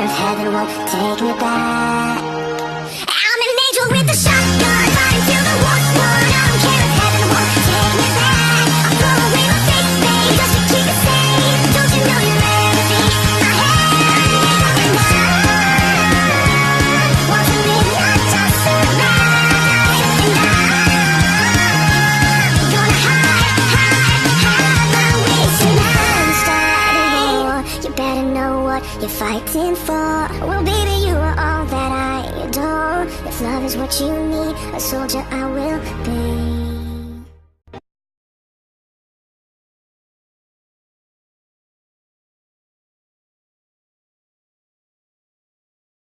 if heaven won't take me back. I'm an angel with a shotgun, fighting till the war's won. I don't care if heaven won't take me back. I'll throw away my faith, babe, just to keep it safe. Don't you know you'll never be my head? And I want to live, not just survive. And I'm gonna hide my way tonight. Start a war, you better know what you're fighting for. Well, baby, you are all that I adore. If love is what you need, a soldier I will be.